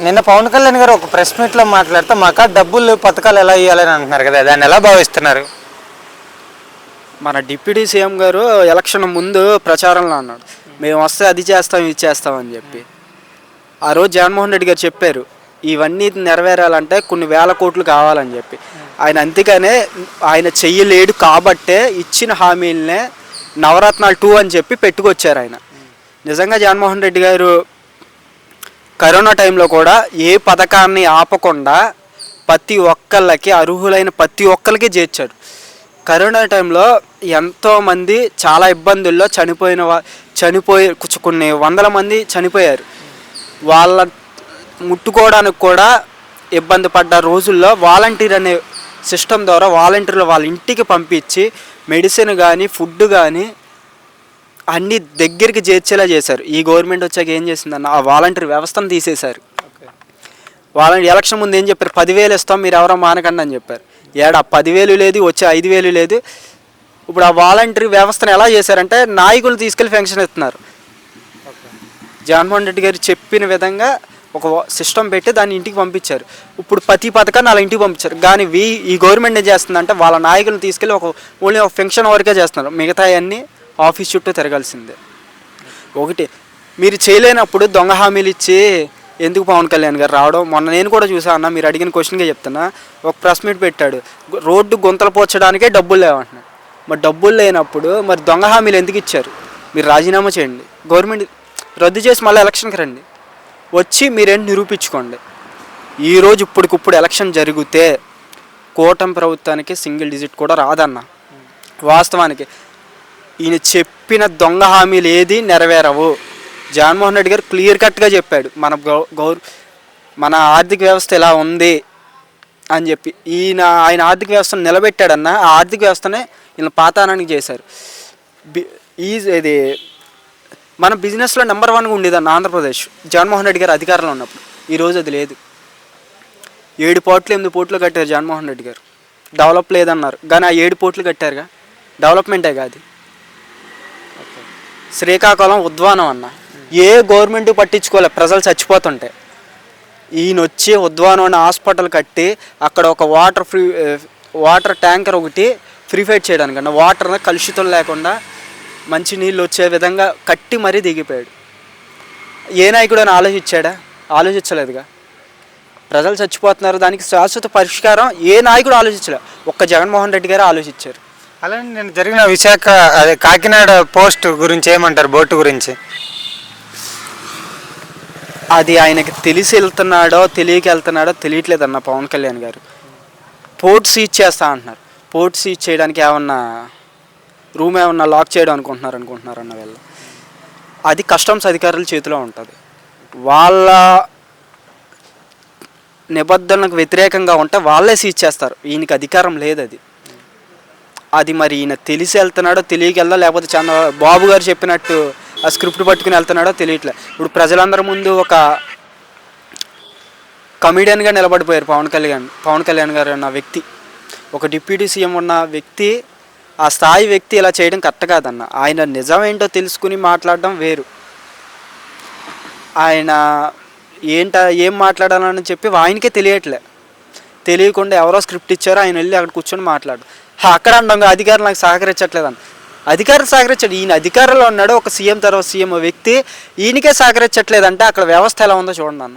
నిన్న పవన్ కళ్యాణ్ గారు ఒక ప్రెస్ మీట్లో మాట్లాడితే మాకు డబ్బులు పథకాలు ఎలా ఇవ్వాలని అంటున్నారు కదా, దాన్ని ఎలా భావిస్తున్నారు? మన డిప్యూటీ సీఎం గారు ఎలక్షన్ ముందు ప్రచారంలో అన్నాడు, మేము వస్తే అది చేస్తాం ఇది చేస్తామని చెప్పి. ఆ రోజు జగన్మోహన్ రెడ్డి గారు చెప్పారు ఇవన్నీ నెరవేరాలంటే కొన్ని వేల కోట్లు కావాలని చెప్పి. ఆయన అందుకనే ఆయన చెయ్యలేడు కాబట్టే ఇచ్చిన హామీలనే నవరత్నాలు 2 అని చెప్పి పెట్టుకొచ్చారు ఆయన. నిజంగా జగన్మోహన్ రెడ్డి గారు కరోనా టైంలో కూడా ఏ పథకాన్ని ఆపకుండా ప్రతి ఒక్కళ్ళకి, అర్హులైన ప్రతి ఒక్కరికి చేర్చారు. కరోనా టైంలో ఎంతోమంది చాలా ఇబ్బందుల్లో చనిపోయి కొన్ని వందల మంది చనిపోయారు. వాళ్ళ ముట్టుకోవడానికి కూడా ఇబ్బంది పడ్డ రోజుల్లో వాలంటీర్ అనే సిస్టమ్ ద్వారా వాలంటీర్లు వాళ్ళ ఇంటికి పంపించి మెడిసిన్ కానీ ఫుడ్ కానీ అన్నీ దగ్గరికి చేర్చేలా చేశారు. ఈ గవర్నమెంట్ వచ్చాక ఏం చేసిందన్న ఆ వాలంటీర్ వ్యవస్థను తీసేశారు. వాలంటీర్ ఎలక్షన్ ముందు ఏం చెప్పారు, 10,000 ఇస్తాం మీరు ఎవరో మానకండి అని చెప్పారు. ఏడా 10,000 లేదు, వచ్చే 5,000 లేదు. ఇప్పుడు ఆ వాలంటీర్ వ్యవస్థను ఎలా చేశారంటే నాయకులు తీసుకెళ్ళి పెన్షన్ ఇస్తున్నారు. జగన్మోహన్ రెడ్డి గారు చెప్పిన విధంగా ఒక సిస్టమ్ పెట్టి దాన్ని ఇంటికి పంపించారు. ఇప్పుడు ప్రతి పథకాన్ని అలా ఇంటికి పంపించారు. కానీ ఈ గవర్నమెంట్ ఏం చేస్తుందంటే వాళ్ళ నాయకులను తీసుకెళ్ళి ఓన్లీ ఒక ఫంక్షన్ వరకే చేస్తున్నారు, మిగతా అన్నీ ఆఫీస్ చుట్టూ తిరగాల్సిందే. ఒకటి మీరు చేయలేనప్పుడు దొంగ హామీలు ఇచ్చి ఎందుకు పవన్ కళ్యాణ్ గారు రావడం? మొన్న నేను కూడా చూసాను అన్న, మీరు అడిగిన క్వశ్చన్గా చెప్తున్నా. ఒక ప్రెస్ మీట్ పెట్టాడు, రోడ్డు గుంతలు పోర్చడానికే డబ్బులు లేవంటున్నాడు. మరి డబ్బులు లేనప్పుడు మరి దొంగ హామీలు ఎందుకు ఇచ్చారు? మీరు రాజీనామా చేయండి, గవర్నమెంట్ రద్దు చేసి మళ్ళీ ఎలక్షన్కి రండి, వచ్చి మీరేంటి నిరూపించుకోండి. ఈరోజు ఇప్పటికిప్పుడు ఎలక్షన్ జరిగితే కూటమి ప్రభుత్వానికి సింగిల్ డిజిట్ కూడా రాదన్న. వాస్తవానికి ఈయన చెప్పిన దొంగ హామీలు ఏది నెరవేరవు. జగన్మోహన్ రెడ్డి గారు క్లియర్ కట్గా చెప్పాడు మన ఆర్థిక వ్యవస్థ ఎలా ఉంది అని చెప్పి. ఆయన ఆర్థిక వ్యవస్థను నిలబెట్టాడన్న. ఆ ఆర్థిక వ్యవస్థనే ఈయన పాతానానికి చేశారు. ఇది మన బిజినెస్లో నెంబర్ 1గా ఉండేదన్న ఆంధ్రప్రదేశ్ జగన్మోహన్ రెడ్డి గారు అధికారంలో ఉన్నప్పుడు. ఈరోజు అది లేదు. 7 పోర్ట్లు 8 పోర్ట్లు కట్టారు జగన్మోహన్ రెడ్డి గారు. డెవలప్ లేదన్నారు, కానీ ఆ 7 పోర్ట్లు కట్టారుగా, డెవలప్మెంటే కాదు. శ్రీకాకుళం ఉద్వానం అన్న, ఏ గవర్నమెంట్ పట్టించుకోలే, ప్రజలు చచ్చిపోతుంటే ఈయన వచ్చి ఉద్వానం అనే హాస్పిటల్ కట్టి అక్కడ ఒక వాటర్ ట్యాంకర్ ఒకటి ఫ్రీఫైడ్ చేయడానికి అన్న, వాటర్ కలుషితం లేకుండా మంచి నీళ్ళు వచ్చే విధంగా కట్టి మరీ దిగిపోయాడు. ఏ నాయకుడు అని ఆలోచించాడా? ఆలోచించలేదుగా. ప్రజలు చచ్చిపోతున్నారు, దానికి శాశ్వత పరిష్కారం ఏ నాయకుడు ఆలోచించలేదు, ఒక్క జగన్మోహన్ రెడ్డి గారు ఆలోచించారు. అలానే నేను జరిగిన విశాఖ అదే కాకినాడ పోస్ట్ గురించి ఏమంటారు? బోటు గురించి అది ఆయనకి తెలిసి వెళ్తున్నాడో తెలియక వెళ్తున్నాడో తెలియట్లేదన్న పవన్ కళ్యాణ్ గారు. పోర్ట్ సీజ్ చేస్తా అంటున్నారు. పోర్ట్ సీజ్ చేయడానికి ఏమన్నా రూమ్ ఏమన్నా లాక్ చేయడం అనుకుంటున్నారన్న వీళ్ళు. అది కస్టమ్స్ అధికారుల చేతిలో ఉంటుంది. వాళ్ళ నిబంధనలకు వ్యతిరేకంగా ఉంటే వాళ్ళే సీజ్ చేస్తారు. ఈయనకి అధికారం లేదు. అది మరి ఈయన తెలిసి వెళ్తున్నాడో తెలియక వెళ్దా, లేకపోతే బాబు గారు చెప్పినట్టు ఆ స్క్రిప్ట్ పట్టుకుని వెళ్తున్నాడో తెలియట్లే. ఇప్పుడు ప్రజలందరి ముందు ఒక కమెడియన్గా నిలబడిపోయారు పవన్ కళ్యాణ్ గారు అన్న వ్యక్తి. ఒక డిప్యూటీ సీఎం ఉన్న వ్యక్తి, ఆ స్థాయి వ్యక్తి ఇలా చేయడం కరెక్ట్ కాదన్న. ఆయన నిజమేంటో తెలుసుకుని మాట్లాడడం వేరు. ఆయన ఏం మాట్లాడాలని చెప్పి ఆయనకే తెలియకుండా ఎవరో స్క్రిప్ట్ ఇచ్చారో ఆయన వెళ్ళి అక్కడ కూర్చొని మాట్లాడు. అక్కడ అంటాం అధికారులు నాకు సహకరించట్లేదని. అధికారులు సహకరించాడు, ఈయన అధికారంలో ఉన్నాడు. ఒక సీఎం తర్వాత సీఎం వ్యక్తి ఈయనకే సహకరించట్లేదంటే అక్కడ వ్యవస్థ ఎలా ఉందో చూడండి అన్న.